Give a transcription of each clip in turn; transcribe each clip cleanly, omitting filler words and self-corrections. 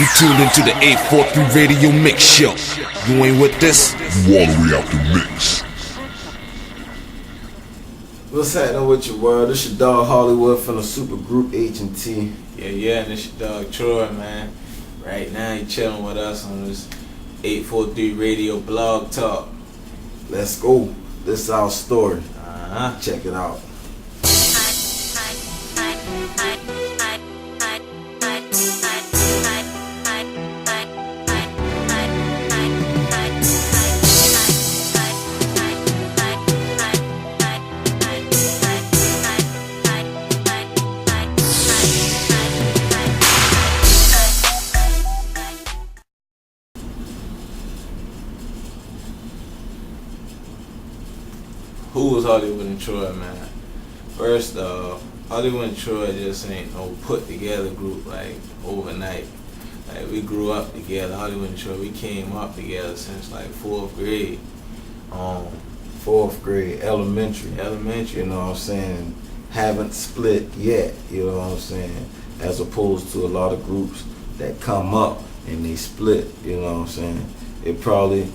You tuned into the 843 Radio Mix Show. You ain't with this? You all the way out the mix. What's happening with your world? This your dog Hollywood from the super group H&T. Yeah, and this your dog Troy, man. Right now he chilling with us on this 843 Radio Blog Talk. Let's go. This is our story. Check it out. Who was Hollywood and Troy, man? First off, Hollywood and Troy just ain't no put together group like overnight. Like we grew up together, Hollywood and Troy. We came up together since like 4th grade. 4th grade, elementary. Elementary. You know what I'm saying? Haven't split yet, you know what I'm saying? As opposed to a lot of groups that come up and they split, you know what I'm saying? It probably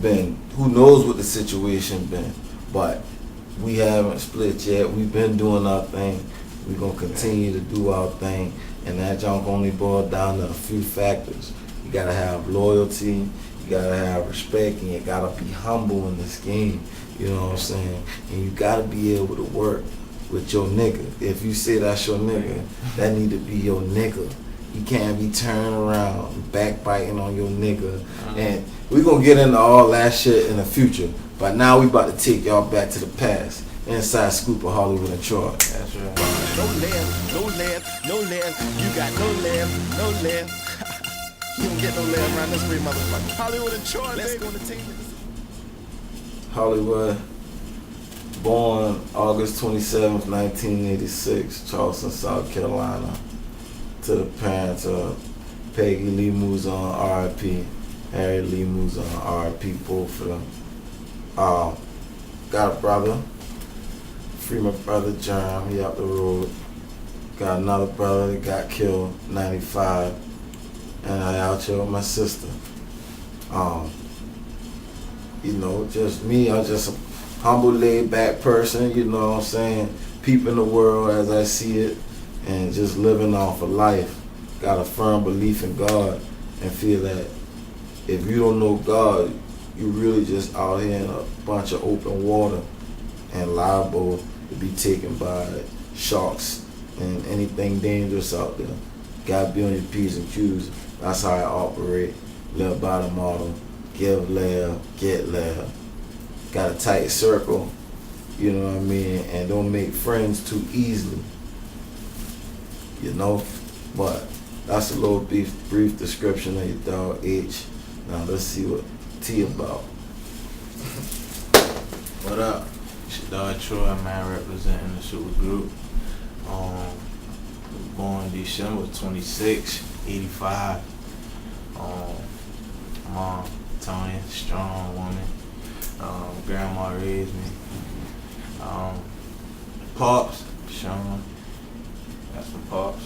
been, who knows what the situation been, but we haven't split yet. We've been doing our thing. We're going to continue to do our thing, and that junk only boils down to a few factors. You got to have loyalty, you got to have respect, and you got to be humble in this game, you know what I'm saying? And you got to be able to work with your nigga. If you say that's your nigga, that need to be your nigga. You can't be turning around and backbiting on your nigga. And we're going to get into all that shit in the future. But now we about to take y'all back to the past. Inside scoop of Hollywood and Troy. That's right. No left, no left, no left. You got no left, no left. You don't get no left around this way, motherfucker. Hollywood and Troy, let's go on the team. Hollywood, born August 27th, 1986, Charleston, South Carolina. To the parents of Peggy Lee Muzon, R.I.P., Harry Lee Muzon, R.I.P., both of them. Got a brother, free my brother Jerm, he out the road. Got another brother that got killed, 95, and I out here with my sister. You know, just me, I'm just a humble, laid back person, you know what I'm saying? Peeping the world as I see it, and just living off of life. Got a firm belief in God, and feel that if you don't know God, you really just out here in a bunch of open water and liable to be taken by sharks and anything dangerous out there. Gotta be on your P's and Q's. That's how I operate. Live by the model. Give love, get love. Got a tight circle, you know what I mean? And don't make friends too easily. You know? But that's a little brief description of your dog H. Now let's see what T about. What up? It's your dog Troy, man, representing the super group. Born December 26, 85. Mom, Tony, strong woman. Grandma raised me. Pops, Sean. That's my pops.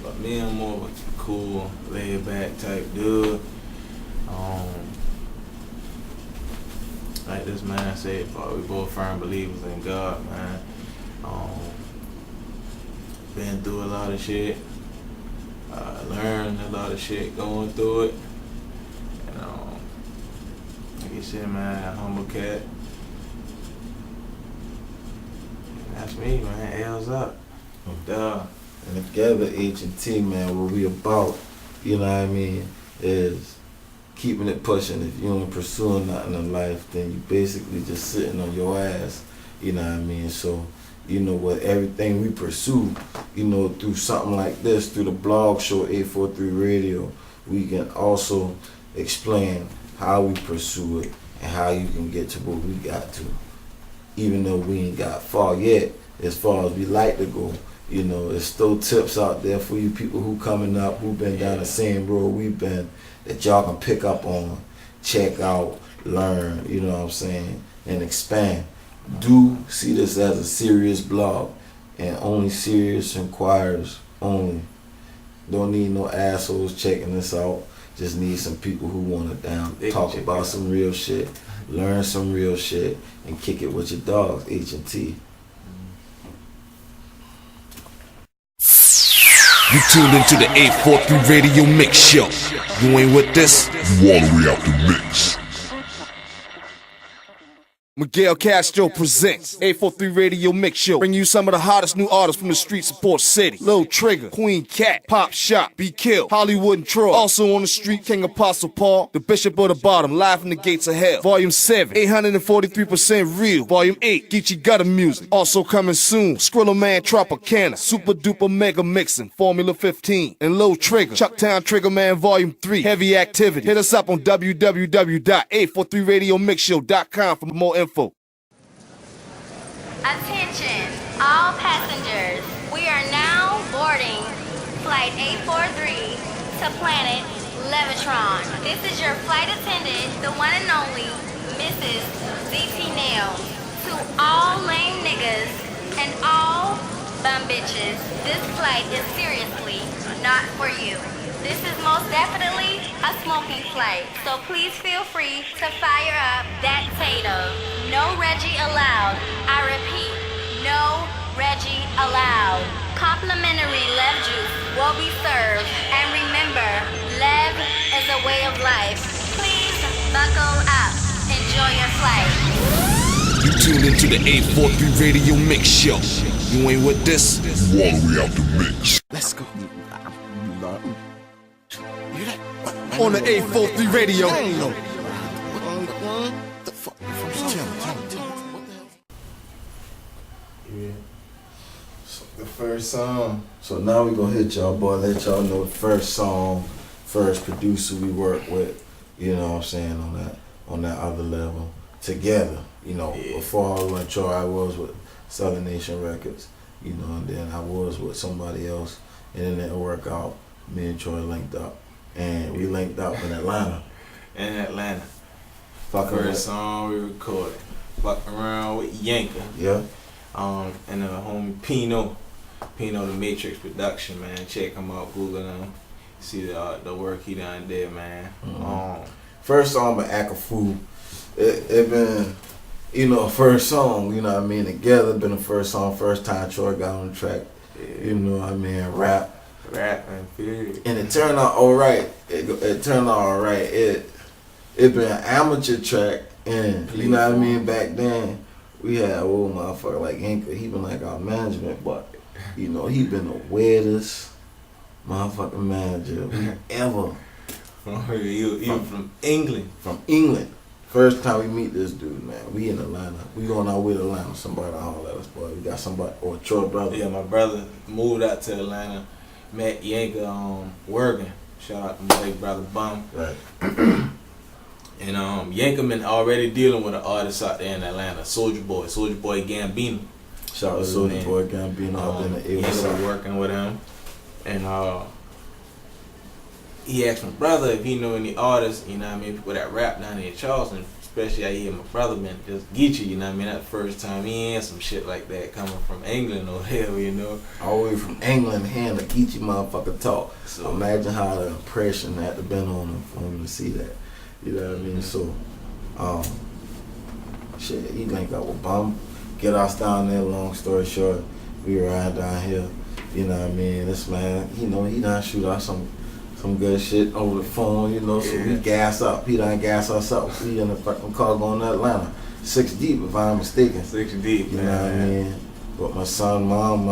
But me, I'm more of a cool, laid back type dude. Like this man said, we both firm believers in God, man. Been through a lot of shit. Learned a lot of shit going through it. And like you said, man, a humble cat. And that's me, man. L's up. Duh. And together, H&T, man, what we about, you know what I mean, is keeping it pushing. If you ain't pursuing nothing in life, then you basically just sitting on your ass, you know what I mean? So, you know, with everything we pursue, you know, through something like this, through the blog show 843 Radio, we can also explain how we pursue it and how you can get to what we got to. Even though we ain't got far yet, as far as we like to go. You know, there's still tips out there for you people who coming up, who been down the same road we've been, that y'all can pick up on, check out, learn, you know what I'm saying, and expand. Do see this as a serious blog, and only serious inquirers only. Don't need no assholes checking this out. Just need some people who want to talk about some real shit, learn some real shit, and kick it with your dogs, H&T. You tuned into the 843 Radio Mix Show. You ain't with this? You all the way out the mix. Miguel Castro presents 843 Radio Mix Show. Bring you some of the hottest new artists from the streets of Port City. Lil Trigger, Queen Cat, Pop Shop, Be Killed, Hollywood and Troy. Also on the street, King Apostle Paul, the Bishop of the Bottom, live from the gates of hell. Volume 7, 843% real. Volume 8, Geechee Gutter Music. Also coming soon, Skrilla Man Tropicana, Super Duper Mega Mixin', Formula 15, and Lil Trigger, Chucktown Trigger Man Volume 3, Heavy Activity. Hit us up on www.843radiomixshow.com for more info. Attention, all passengers. We are now boarding Flight 843 to planet Levitron. This is your flight attendant, the one and only Mrs. DT Nails. To all lame niggas and all bum bitches, this flight is seriously not for you. This is most definitely a smoking flight, so please feel free to fire up that tato. No Reggie allowed. I repeat, no Reggie allowed. Complimentary Lev juice will be served, and remember, Lev is a way of life. Please buckle up. Enjoy your flight. You tuned into the 843 Radio Mix Show. You ain't with this? You all the way out the mix. Let's go. On the 843 Radio. The fuck? Tell me. Yeah. The first song. So now we gonna hit y'all, boy. Let y'all know the first song, first producer we work with. You know what I'm saying, on that other level together. You know, before I went Troy, I was with Southern Nation Records. You know, and then I was with somebody else, and then it worked out. Me and Troy linked up, and we linked up in Atlanta. First song we recorded. Fuck around with Yanka. Yeah. And the homie Pino the Matrix Production, man. Check him out, Google him. See the work he done did, man. Mm-hmm. First song by Akafu. It been, you know, first song, you know what I mean, together, been the first song, first time Troy got on the track, you know what I mean, rap and period. And it turned out alright. It turned out alright. It been an amateur track, and you know what I mean, back then, we had an old motherfucker like Inca, he been like our management, but, you know, he been the weirdest motherfucking manager we ever. You from England. From England. First time we meet this dude, man. We in Atlanta. We going out with Atlanta. Somebody holler at us, boy. We got somebody, or Troy brother. Yeah, my brother moved out to Atlanta. Met Yanka working. Shout out to my big brother Bum. Right. And Yanka been already dealing with an artist out there in Atlanta, Soulja Boy Gambino. Shout out to Soulja Boy Gambino out there in the Yanka was working with him, and he asked my brother if he know any artists, you know what I mean, people that rap down here in Charleston, especially I hear my brother been just Geechee, you know what I mean, that first time he in some shit like that coming from England or whatever, you know. All the way from England, hearing the Geechee motherfucker talk. So imagine how the impression had to been on him for him to see that. You know what I mean? So, shit, he linked up with Bum, get us down there, long story short, we ride down here, you know what I mean, this man, you know, he done shoot us some good shit over the phone, you know, so we gas up. He done gas us up. We in the fucking car going to Atlanta. 6 deep, if I'm mistaken. 6 deep, you know what I mean? With my son, mom,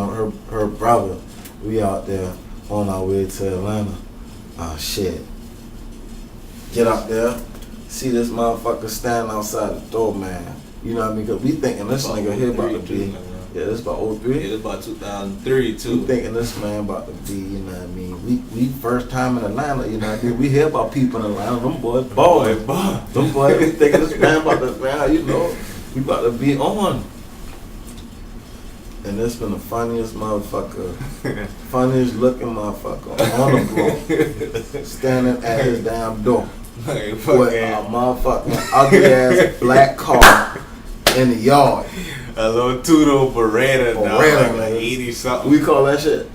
her brother, we out there on our way to Atlanta. Shit. Get up there, see this motherfucker standing outside the door, man. You know what I mean? Because we thinking this nigga here about to be. Yeah, this about 03. Yeah, this about 2003 too. We thinking this man about to be, you know what I mean? We first time in Atlanta, you know what I mean? We hear about people in Atlanta, them boys balling. Them boys, we thinking this man about to, man, you know, we about to be on. And this been the funniest motherfucker, funniest looking motherfucker on the block, standing at his damn door. With a motherfucking ugly ass black car in the yard. A little two-door Beretta, like 80 something. We call that shit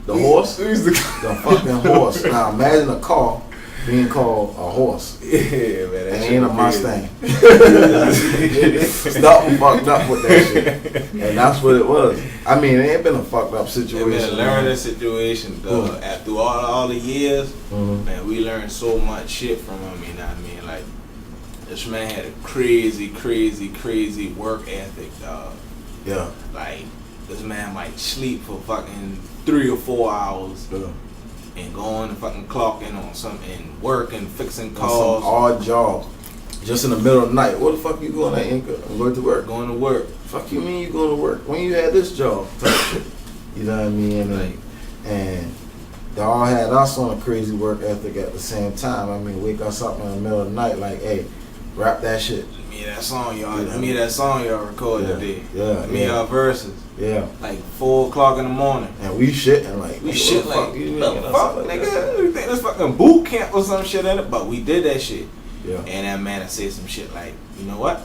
the horse. horse. We used to The fucking horse. Now imagine a car being called a horse. Yeah, man. That It shit ain't a was Mustang. Something fucked up with that shit. And that's what it was. I mean, it ain't been a fucked up crazy. situation. It been a learning situation, though. Through all the years, man, we learned so much shit from him, you know what I mean? Like, this man had a crazy, crazy, crazy work ethic, dog. Yeah. Like, this man might sleep for fucking 3 or 4 hours. Yeah. And going and fucking clocking on something and work and fixing On calls. some odd job. Just in the middle of the night. What the fuck you going at, Inca? I'm going to work. Going to work. Fuck you mean you going to work? When you had this job? You know what I mean? And they all had us on a crazy work ethic at the same time. I mean, wake us up in the middle of the night like, hey, rap that shit. Give me that song y'all recorded today. Yeah. Give me our verses. Yeah. Like 4 o'clock in the morning. And we shitting like, We what shit the like, you the mean? fuck, Like nigga? that. You think this fucking boot camp or some shit in it? But we did that shit. Yeah. And that man said some shit like, you know what?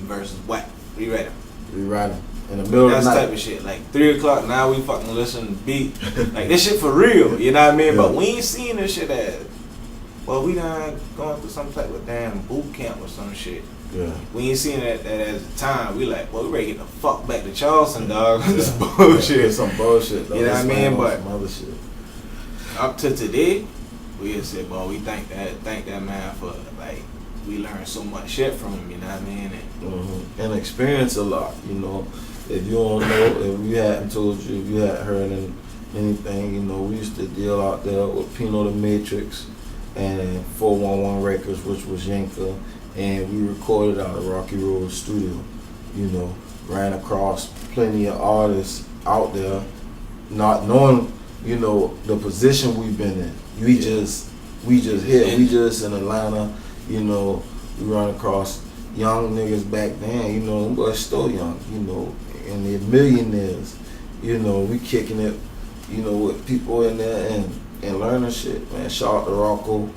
Versus what? Rewrite them. We riding in the middle That's of the type night. of shit. Like 3 o'clock, now we fucking listen to beat. Like this shit for real, you know what I mean? Yeah. But we ain't seen this shit as, well, we done going through some type of damn boot camp or some shit. Yeah. We ain't seen that as a time. We like, well, we ready to get the fuck back to Charleston, dog. This bullshit. Yeah, some bullshit. Though. You know what I This mean? man on But some other shit. up to today, we just said, well, we thank that man for, like, we learned so much shit from him, you know what I mean? And experience a lot, you know. If you don't know, if we hadn't told you, if you hadn't heard anything, you know, we used to deal out there with Pino the Matrix and 411 Records, which was Yanka, and we recorded out of Rocky Road Studio, you know, ran across plenty of artists out there, not knowing, you know, the position we've been in. We just here, we just in Atlanta, you know, we run across young niggas back then, you know, them boys still young, you know, and they're millionaires, you know, we kicking it, you know, with people in there and learning shit, man. Shout out to Rocco,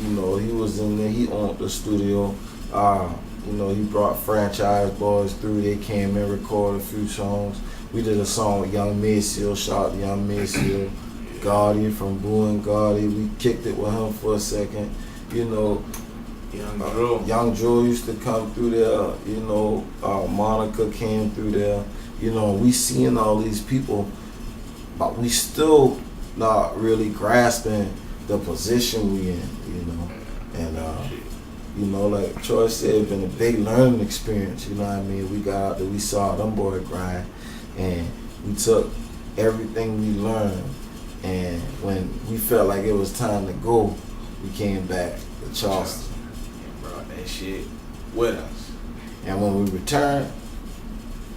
you know, he was in there, he owned the studio, you know, he brought franchise boys through, they came and recorded a few songs. We did a song with Young Maceo, shout out to Young Maceo, Gotti from Boo and Gotti, we kicked it with him for a second, you know. Young Joe used to come through there, you know, Monica came through there, you know, we seeing all these people, but we still not really grasping the position we in, you know, and you know, like Troy said, it's been a big learning experience, you know what I mean? We got out there, we saw them boy grind, and we took everything we learned, and when we felt like it was time to go, we came back to Charleston. That shit with us. And when we return,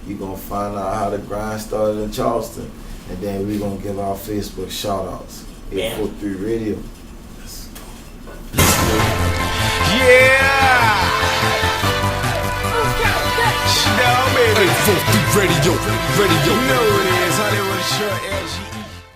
you're gonna find out how the grind started in Charleston. And then we're gonna give our Facebook shout outs. 843 Radio. Yeah! Yo, baby. 843 Radio. You know what it is, Hollywood and Troy, LG.